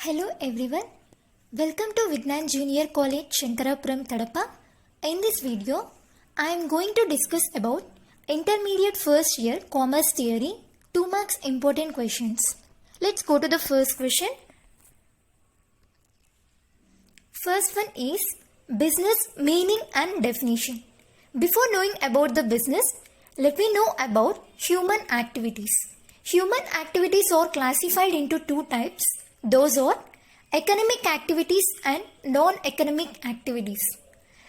Hello everyone, welcome to Vignan Junior College Shankarapuram Tadapa. In this video, I am going to discuss about Intermediate First Year Commerce Theory, 2 marks important questions. Let's go to the first question. First one is business meaning and definition. Before knowing about the business, let me know about human activities. Human activities are classified into 2 types. Those are economic activities and non-economic activities.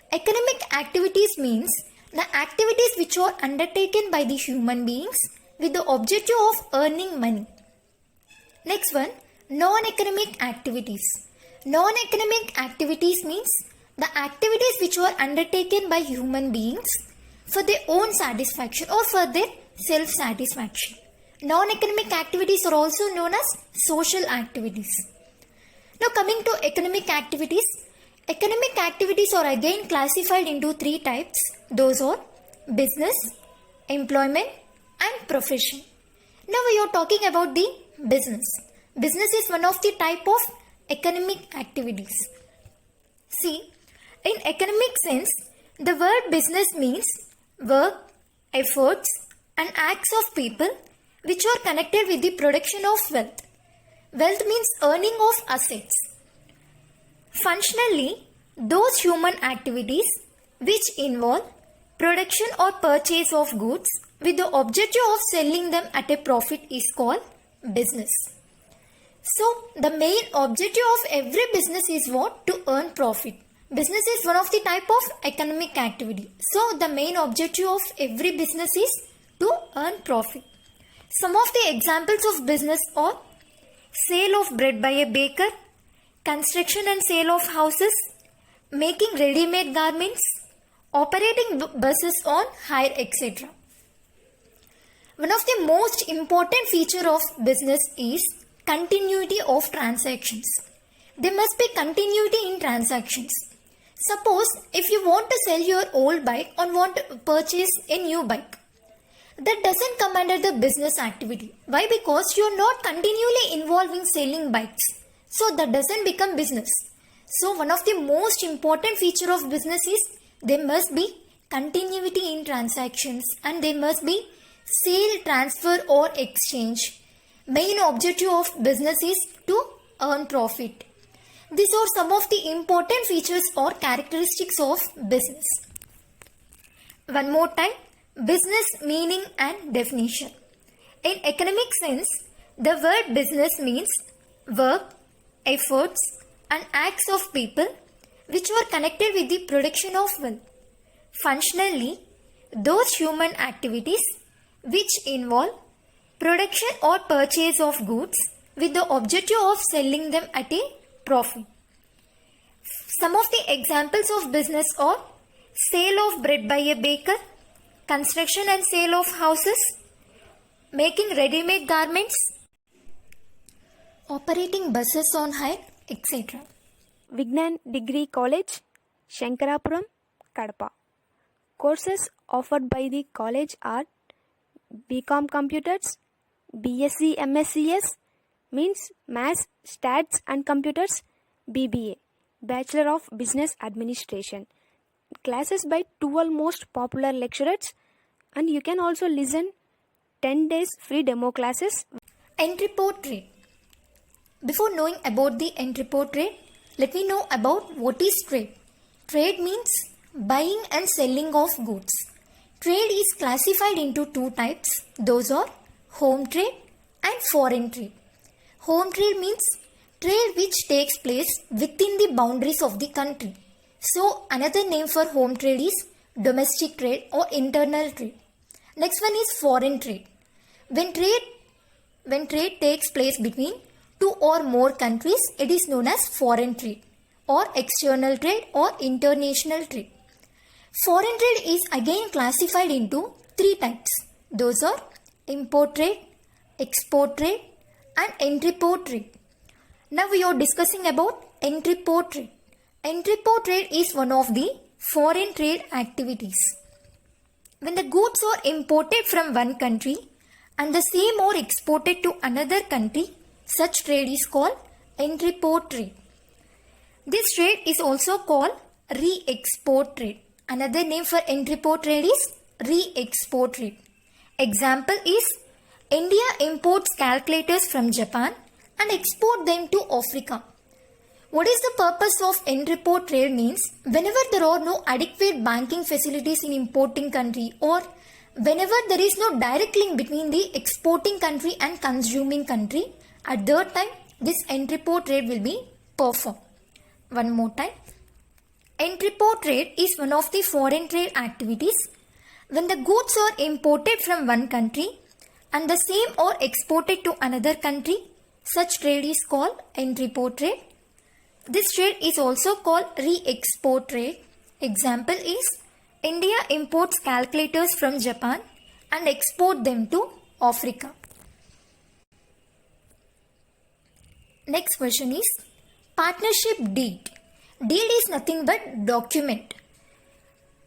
Economic activities means the activities which are undertaken by the human beings with the objective of earning money. Next one, non-economic activities. Non-economic activities means the activities which are undertaken by human beings for their own satisfaction or for their self-satisfaction. Non-economic activities are also known as social activities. Now coming to economic activities. Economic activities are again classified into 3 types. Those are business, employment and profession. Now we are talking about the business. Business is one of the type of economic activities. See, in economic sense, the word business means work, efforts and acts of people which are connected with the production of wealth. Wealth means earning of assets. Functionally, those human activities which involve production or purchase of goods with the objective of selling them at a profit is called business. So, the main objective of every business is what? To earn profit. Business is one of the type of economic activity. So, the main objective of every business is to earn profit. Some of the examples of business are sale of bread by a baker, construction and sale of houses, making ready-made garments, operating buses on hire, etc. One of the most important feature of business is continuity of transactions. There must be continuity in transactions. Suppose if you want to sell your old bike or want to purchase a new bike, that doesn't come under the business activity. Why? Because you are not continually involved in selling bikes. So that doesn't become business. So one of the most important feature of business is there must be continuity in transactions and there must be sale, transfer or exchange. Main objective of business is to earn profit. These are some of the important features or characteristics of business. One more time. Business meaning and definition. In economic sense, the word business means work, efforts and acts of people which were connected with the production of wealth. Functionally, those human activities which involve production or purchase of goods with the objective of selling them at a profit. Some of the examples of business are sale of bread by a baker, construction and sale of houses, making ready-made garments, operating buses on hire, etc. Vignan Degree College, Shankarapuram, Kadapa. Courses offered by the college are BCom Computers, BSc MScs, means Maths, Stats and Computers, BBA, Bachelor of Business Administration. Classes by 12 most popular lecturers and you can also listen 10 days free demo classes. Entrepot trade. Before knowing about the entrepot trade, let me know about what is trade. Trade means buying and selling of goods. Trade is classified into 2 types. Those are home trade and foreign trade. Home trade means trade which takes place within the boundaries of the country. So another name for home trade is domestic trade or internal trade. Next one is foreign trade. When trade takes place between 2 or more countries, it is known as foreign trade or external trade or international trade. Foreign trade is again classified into 3 types. Those are import trade, export trade and entrepot trade. Now we are discussing about entrepot trade. Entrepot trade is one of the foreign trade activities. When the goods are imported from one country and the same are exported to another country, such trade is called Entrepot trade. This trade is also called re-export trade. Another name for entrepot trade is re-export trade. Example is India imports calculators from Japan and export them to Africa. What is the purpose of entrepot trade means whenever there are no adequate banking facilities in importing country or whenever there is no direct link between the exporting country and consuming country, at that time this entrepot trade will be performed. One more time. Entrepot trade is one of the foreign trade activities when the goods are imported from one country and the same are exported to another country. Such trade is called entrepot trade. This trade is also called re-export trade. Example is India imports calculators from Japan and export them to Africa. Next question is partnership deed. Deed is nothing but document.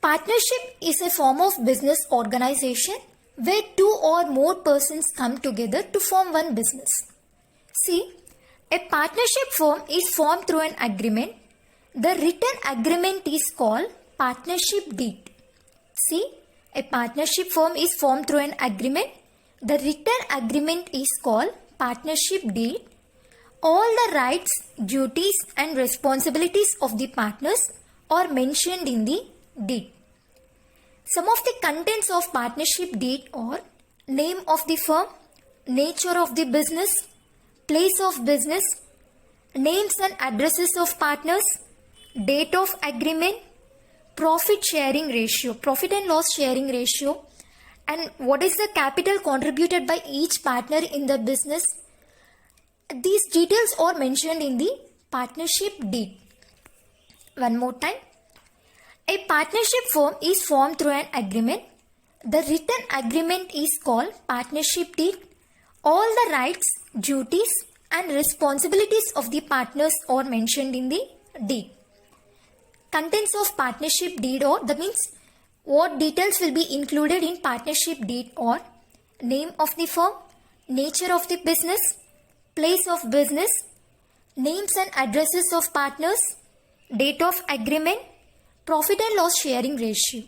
Partnership is a form of business organization where two or more persons come together to form one business. See, a partnership firm is formed through an agreement. The written agreement is called partnership deed. See, a partnership firm is formed through an agreement. The written agreement is called partnership deed. All the rights, duties and responsibilities of the partners are mentioned in the deed. Some of the contents of partnership deed are name of the firm, nature of the business, place of business, names and addresses of partners, date of agreement, profit sharing ratio, profit and loss sharing ratio, and what is the capital contributed by each partner in the business. These details are mentioned in the partnership deed. One more time. A partnership firm is formed through an agreement. The written agreement is called partnership deed. All the rights, duties and responsibilities of the partners are mentioned in the deed. Contents of partnership deed or that means what details will be included in partnership deed or name of the firm, nature of the business, place of business, names and addresses of partners, date of agreement, profit and loss sharing ratio.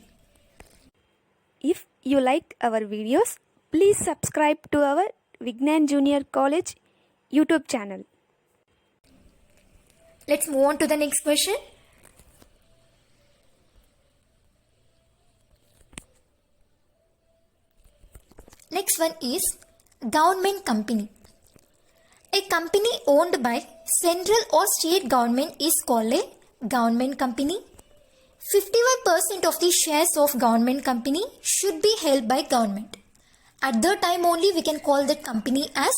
If you like our videos, please subscribe to our Vignan Junior College YouTube channel. Let's move on to the next question. Next one is government company. A company owned by central or state government is called a government company. 51% of the shares of government company should be held by government. At the time only we can call that company as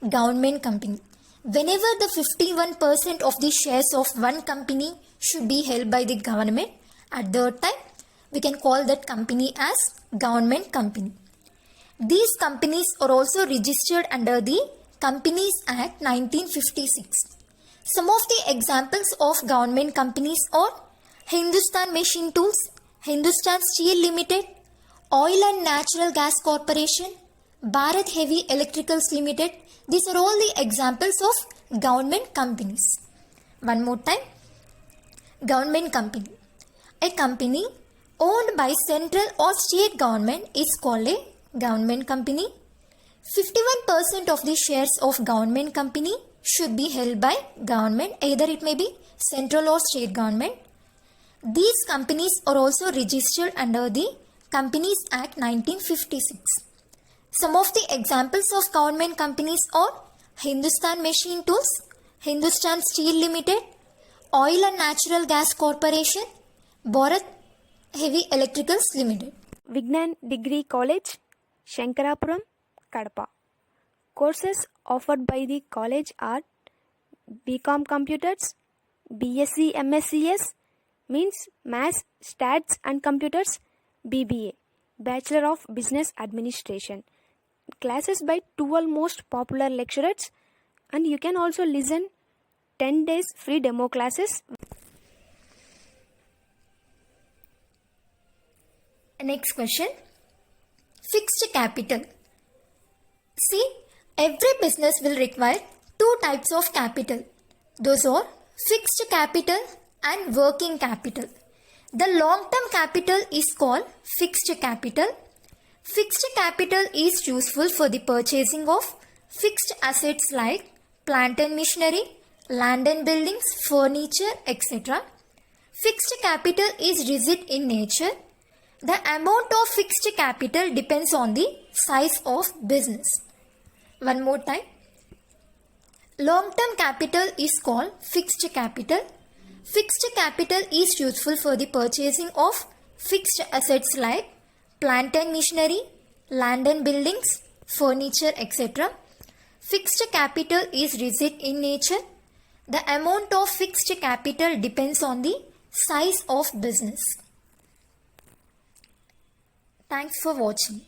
government company. Whenever the 51% of the shares of one company should be held by the government, at that time we can call that company as government company. These companies are also registered under the Companies Act 1956. Some of the examples of government companies are Hindustan Machine Tools, Hindustan Steel Limited, Oil and Natural Gas Corporation, Bharat Heavy Electricals Limited. These are all the examples of government companies. One more time. Government company. A company owned by central or state government is called a government company. 51% of the shares of government company should be held by government, either it may be central or state government. These companies are also registered under the Companies Act 1956. Some of the examples of government companies are Hindustan Machine Tools, Hindustan Steel Limited, Oil and Natural Gas Corporation, Bharat Heavy Electricals Limited. Vignan Degree College, Shankarapuram, Kadapa. Courses offered by the college are BCom Computers, BSc MScs means Maths, Stats and Computers, BBA, Bachelor of Business Administration. Classes by 12 most popular lecturers, and you can also listen 10 days free demo classes. Next question. Fixed capital. See, every business will require two types of capital. Those are fixed capital and working capital. The long-term capital is called fixed capital. Fixed capital is useful for the purchasing of fixed assets like plant and machinery, land and buildings, furniture, etc. Fixed capital is rigid in nature. The amount of fixed capital depends on the size of business. One more time. Long-term capital is called fixed capital. Fixed capital is useful for the purchasing of fixed assets like plant and machinery, land and buildings, furniture, etc. Fixed capital is rigid in nature. The amount of fixed capital depends on the size of business. Thanks for watching.